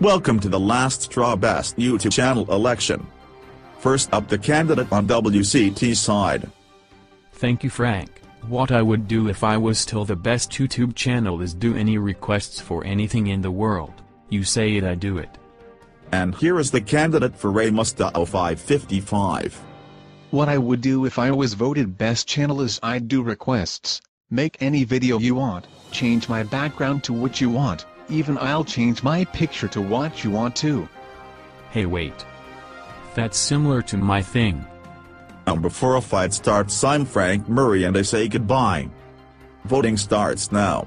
Welcome to the last straw best YouTube channel election. First up, the candidate on WCT's side. Thank you, Frank. What I would do if I was still the best YouTube channel is do any requests for anything in the world. You say it, I do it. And here is the candidate for Ray Mustafa 555. What I would do if I was voted best channel is I'd do requests. Make any video you want, change my background to what you want, even I'll change my picture to what you want too. Hey, wait. That's similar to my thing. Now before a fight starts, I'm Frank Murray and I say goodbye. Voting starts now.